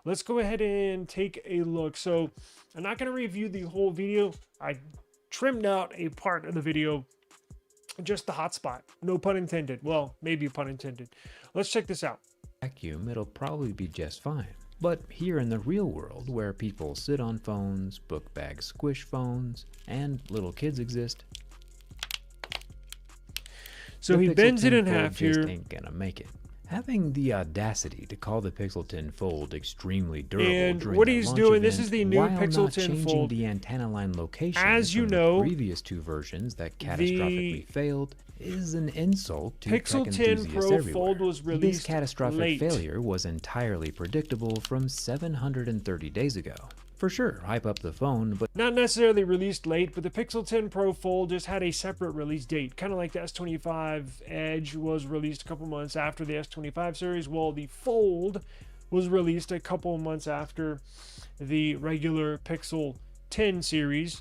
let's go ahead and take a look. So I'm not going to review the whole video. I trimmed out a part of the video, just the hotspot. No pun intended. Well, maybe pun intended. Let's check this out. Vacuum, it'll probably be just fine. But here in the real world, where people sit on phones, book bag squish phones, and little kids exist, so he bends it in half just here. Ain't gonna make it. Having the audacity to call the Pixel 10 Fold extremely durable And during what the he's launch doing, event, this is the new while Pixel not 10 changing Fold. the antenna line location As you from the know, previous two versions that catastrophically failed, is an insult to Pixel tech 10 enthusiasts Pro everywhere. Fold was This released catastrophic late. failure was entirely predictable from 730 days ago. For sure, hype up the phone, but Not necessarily released late, but the Pixel 10 Pro Fold just had a separate release date. Kind of like the S25 Edge was released a couple months after the S25 series. Well, the Fold was released a couple months after the regular Pixel 10 series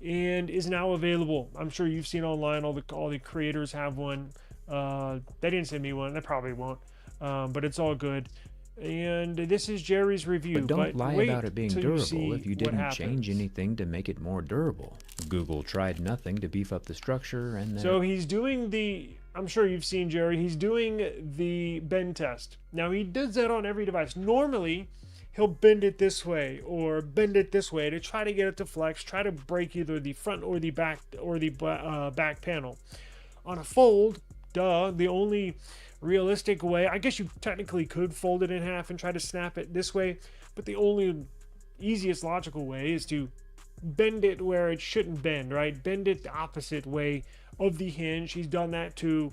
and is now available. I'm sure you've seen online, all the creators have one. They didn't send me one, they probably won't, but it's all good. And this is Jerry's review. But don't lie wait about it being till durable if you what didn't happens. change anything to make it more durable. Google tried nothing to beef up the structure, and So he's doing the, I'm sure you've seen Jerry, he's doing the bend test. Now he does that on every device. Normally, he'll bend it this way or bend it this way to try to get it to flex, try to break either the front or the back back panel. On a Fold, the only realistic way, I guess you technically could fold it in half and try to snap it this way, but the only easiest logical way is to bend it where it shouldn't bend, right? Bend it the opposite way of the hinge. He's done that to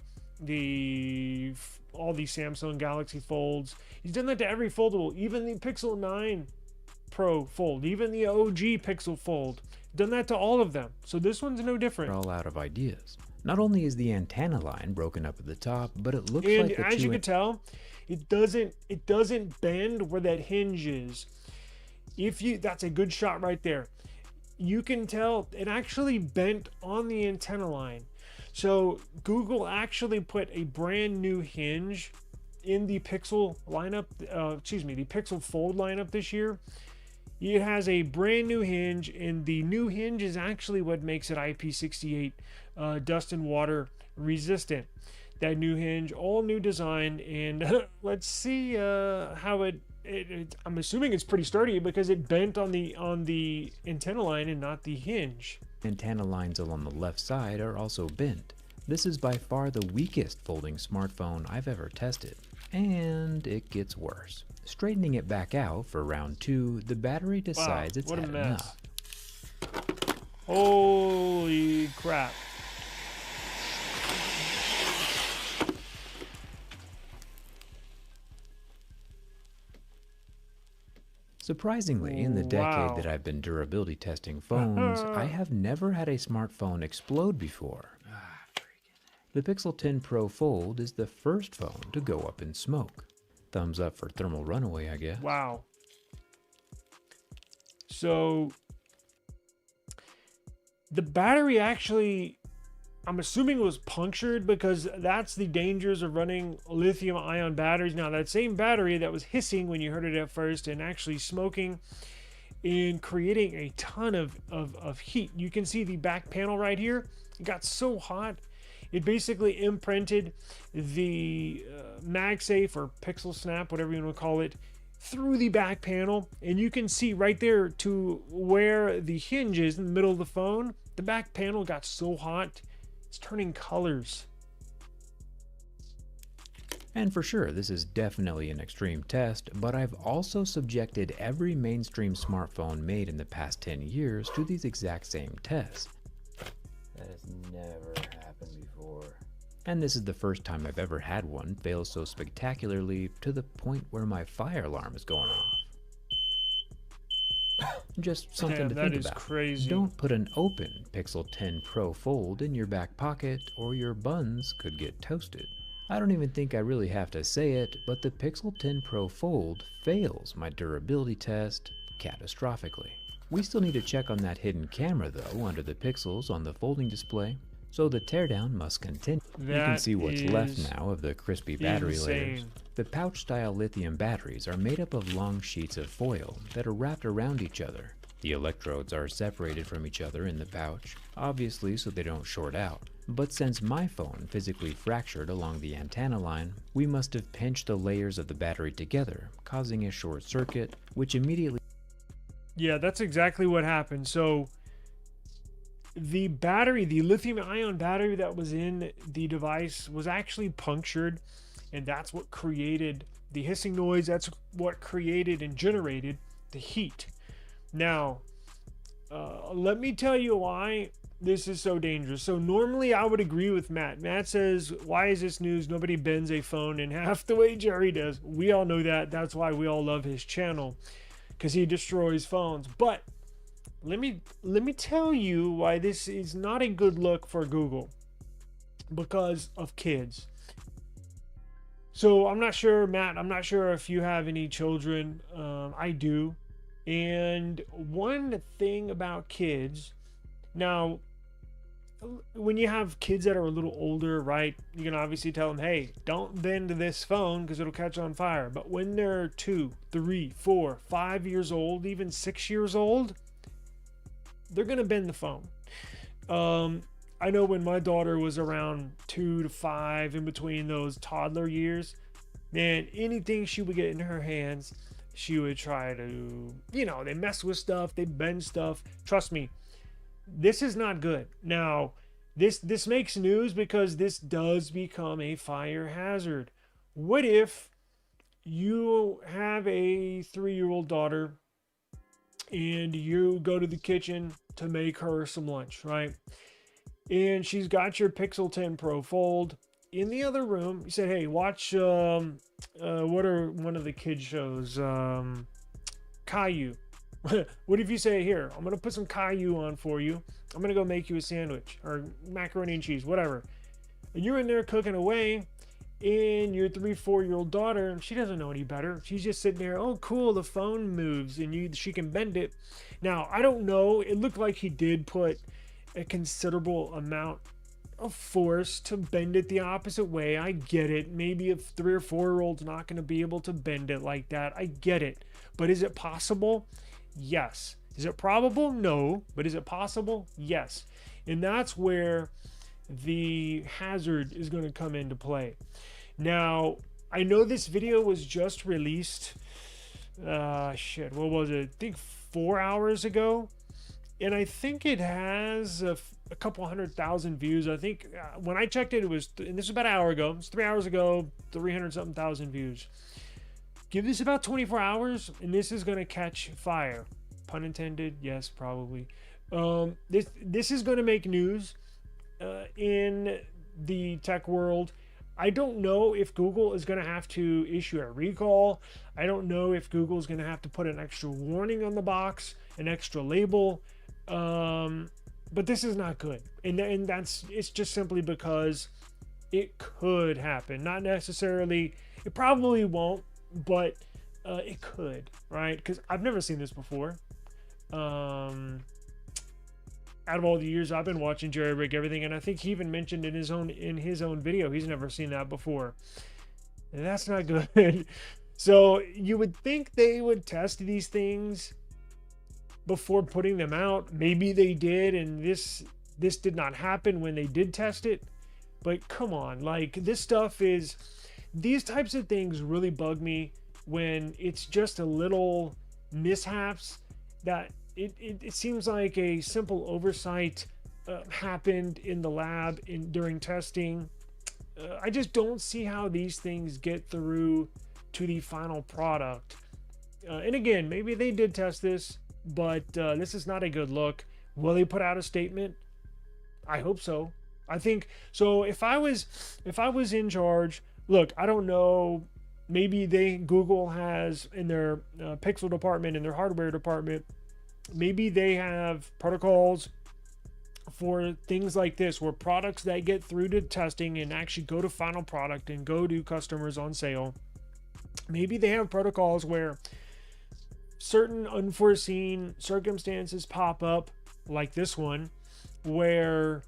all the Samsung Galaxy Folds. He's done that to every foldable, even the Pixel 9 Pro Fold, even the OG Pixel Fold. Done that to all of them. So this one's no different. we're all out of ideas. Not only is the antenna line broken up at the top, but it looks And like the as you can tell, it doesn't bend where that hinge is. That's a good shot right there. You can tell it actually bent on the antenna line. So Google actually put a brand new hinge in the Pixel lineup, the Pixel Fold lineup this year. It has a brand new hinge, and the new hinge is actually what makes it IP68 dust and water resistant. That new hinge, all new design, and let's see how I'm assuming it's pretty sturdy because it bent on the antenna line and not the hinge. antenna lines along the left side are also bent. This is by far the weakest folding smartphone I've ever tested. And it gets worse. Straightening it back out for round 2, the battery decides it's what a had mess. enough. Holy crap. Surprisingly, in the decade that I've been durability testing phones, I have never had a smartphone explode before. The Pixel 10 Pro Fold is the first phone to go up in smoke. Thumbs up for thermal runaway, I guess. Wow. So the battery actually, I'm assuming, was punctured, because that's the dangers of running lithium ion batteries. Now, that same battery that was hissing when you heard it at first and actually smoking and creating a ton of heat. You can see the back panel right here. It got so hot, it basically imprinted the MagSafe or Pixel Snap, whatever you want to call it, through the back panel. And you can see right there to where the hinge is in the middle of the phone. The back panel got so hot, it's turning colors. And for sure, this is definitely an extreme test, but I've also subjected every mainstream smartphone made in the past 10 years to these exact same tests. That has never happened before. And this is the first time I've ever had one fail so spectacularly to the point where my fire alarm is going off. Just something to think about. Crazy. Don't put an open Pixel 10 Pro Fold in your back pocket or your buns could get toasted. I don't even think I really have to say it, but the Pixel 10 Pro Fold fails my durability test catastrophically. We still need to check on that hidden camera though under the pixels on the folding display. So the teardown must continue. You can see what's left now of the crispy battery layers. The pouch-style lithium batteries are made up of long sheets of foil that are wrapped around each other. The electrodes are separated from each other in the pouch, obviously so they don't short out. But since my phone physically fractured along the antenna line, we must have pinched the layers of the battery together, causing a short circuit, which immediately... Yeah, that's exactly what happened. So the battery, the lithium ion battery that was in the device was actually punctured, and that's what created the hissing noise. That's what created and generated the heat. Now, let me tell you why this is so dangerous. So normally I would agree with Matt. Matt says, why is this news? Nobody bends a phone in half the way Jerry does. We all know that. That's why we all love his channel, because he destroys phones. But let me tell you why this is not a good look for Google, because of kids. So I'm not sure, Matt, I'm not sure if you have any children. I do. And one thing about kids, now, when you have kids that are a little older, right, you can obviously tell them, hey, don't bend this phone because it'll catch on fire. But when they're 2, 3, 4, 5 years old, even 6 years old, they're going to bend the phone. I know when my daughter was around 2 to 5, in between those toddler years, man, anything she would get in her hands, she would try to, they mess with stuff, they bend stuff. Trust me, this is not good. Now, this makes news because this does become a fire hazard. What if you have a 3-year-old daughter and you go to the kitchen to make her some lunch, right? And she's got your Pixel 10 Pro Fold in the other room. You said, hey, watch, what are one of the kids shows? Caillou. What if you say, here, I'm going to put some Caillou on for you. I'm going to go make you a sandwich or macaroni and cheese, whatever. And you're in there cooking away, and your 3-4-year-old daughter, she doesn't know any better. She's just sitting there, oh, cool, the phone moves, and she can bend it. Now, I don't know. It looked like he did put a considerable amount of force to bend it the opposite way. I get it. Maybe a 3 or 4-year-old's not going to be able to bend it like that. I get it. But is it possible? Yes. Is it probable? No. But is it possible? Yes. And that's where the hazard is going to come into play. Now, I know this video was just released. What was it? I think 4 hours ago. And I think it has a couple 100,000 views. I think when I checked it, and this was about an hour ago. It's 3 hours ago, 300-something thousand views. Give this about 24 hours, and this is going to catch fire. Pun intended. Yes, probably. This is going to make news in the tech world. I don't know if Google is going to have to issue a recall. I don't know if Google is going to have to put an extra warning on the box, an extra label. But this is not good. And it's just simply because it could happen. Not necessarily, it probably won't, but it could, right? Because I've never seen this before. Out of all the years I've been watching JerryRigEverything, and I think he even mentioned in his own video, he's never seen that before. And that's not good. So you would think they would test these things before putting them out. Maybe they did, and this did not happen when they did test it. But come on, like, these types of things really bug me when it's just a little mishaps that it seems like a simple oversight happened in the lab during testing. I just don't see how these things get through to the final product. And again, maybe they did test this, but this is not a good look. Will they put out a statement? I hope so. I think so. If I was in charge, look, I don't know. Maybe Google has in their Pixel department, in their hardware department, maybe they have protocols for things like this, where products that get through to testing and actually go to final product and go to customers on sale, maybe they have protocols where certain unforeseen circumstances pop up, like this one, where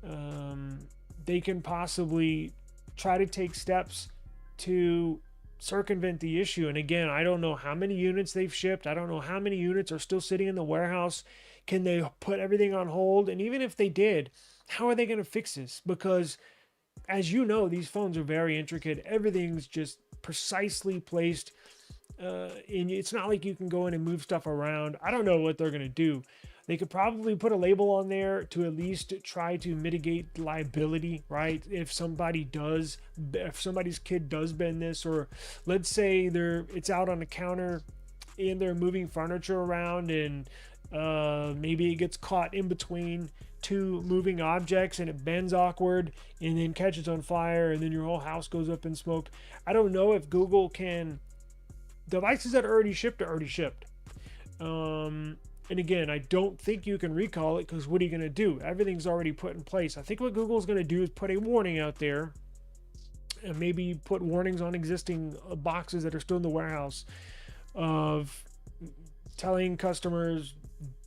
they can possibly try to take steps to circumvent the issue. And again, I don't know how many units they've shipped. I don't know how many units are still sitting in the warehouse. Can they put everything on hold? And even if they did, how are they going to fix this? Because as you know, these phones are very intricate. Everything's just precisely placed. And it's not like you can go in and move stuff around. I don't know what they're going to do. They could probably put a label on there to at least try to mitigate liability, right? If somebody's kid does bend this, or let's say it's out on the counter and they're moving furniture around, and maybe it gets caught in between two moving objects and it bends awkward and then catches on fire and then your whole house goes up in smoke. I don't know if Google can. Devices that are already shipped are already shipped. And again, I don't think you can recall it, because what are you going to do? Everything's already put in place. I think what Google's going to do is put a warning out there, and maybe put warnings on existing boxes that are still in the warehouse, of telling customers,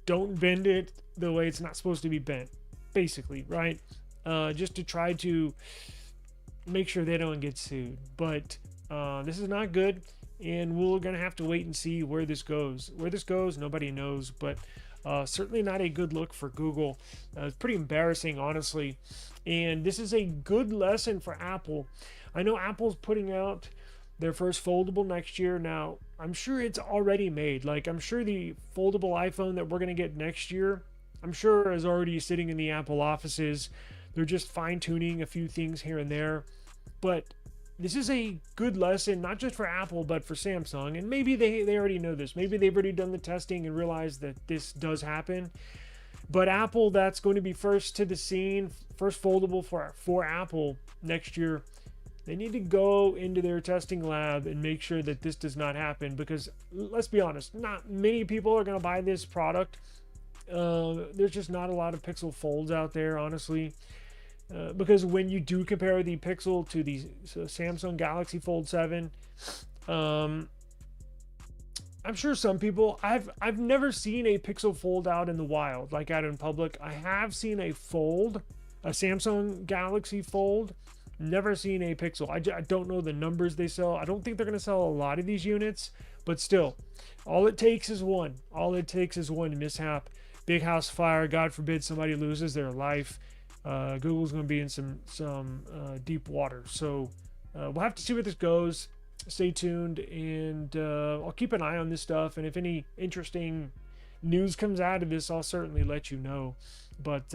don't bend it the way it's not supposed to be bent, basically, right? Just to try to make sure they don't get sued. But this is not good. And we're going to have to wait and see where this goes. Where this goes, nobody knows, but certainly not a good look for Google. It's pretty embarrassing, honestly. And this is a good lesson for Apple. I know Apple's putting out their first foldable next year. Now, I'm sure it's already made. Like, I'm sure the foldable iPhone that we're going to get next year, I'm sure is already sitting in the Apple offices. They're just fine-tuning a few things here and there. But this is a good lesson, not just for Apple, but for Samsung. And maybe they already know this. Maybe they've already done the testing and realized that this does happen. But Apple, that's going to be first to the scene, first foldable for Apple next year. They need to go into their testing lab and make sure that this does not happen. Because let's be honest, not many people are going to buy this product. There's just not a lot of Pixel Folds out there, honestly. Because when you do compare the Pixel to the Samsung Galaxy Fold 7, I'm sure some people, I've never seen a Pixel Fold out in the wild, like out in public. I have seen a Samsung Galaxy Fold, never seen a Pixel. I don't know the numbers they sell. I don't think they're going to sell a lot of these units, but still, all it takes is one. All it takes is one mishap. Big house fire, God forbid somebody loses their life. Google's going to be in some deep water. So we'll have to see where this goes. Stay tuned, and I'll keep an eye on this stuff. And if any interesting news comes out of this, I'll certainly let you know. But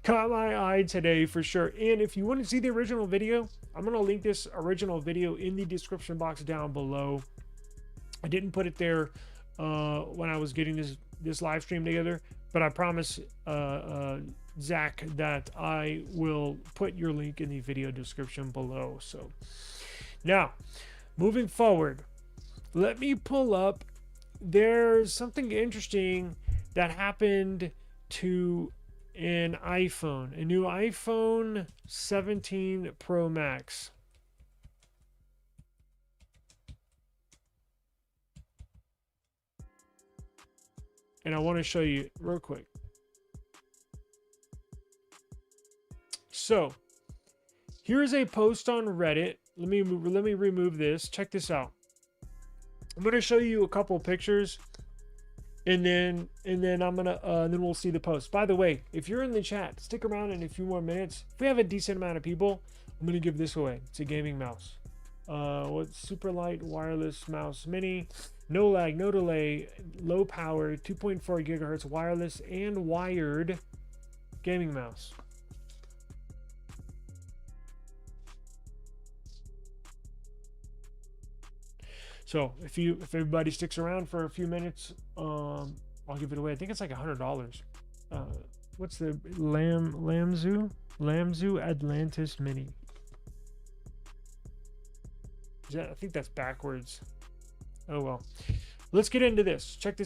caught my eye today for sure. And if you want to see the original video, I'm going to link this original video in the description box down below. I didn't put it there when I was getting this live stream together, but I promise Zach that I will put your link in the video description below. So now, moving forward, let me pull up. There's something interesting that happened to an iPhone, a new iPhone 17 Pro Max. And I want to show you real quick. So, here's a post on Reddit. Let me remove this. Check this out. I'm gonna show you a couple of pictures, and then I'm gonna then we'll see the post. By the way, if you're in the chat, stick around in a few more minutes. If we have a decent amount of people, I'm gonna give this away. It's a gaming mouse. What's super light wireless mouse mini, no lag, no delay, low power, 2.4 gigahertz wireless and wired gaming mouse. So if everybody sticks around for a few minutes, I'll give it away. I think it's like $100. What's the Lamzu Atlantis Mini? I think that's backwards. Oh well. Let's get into this. Check this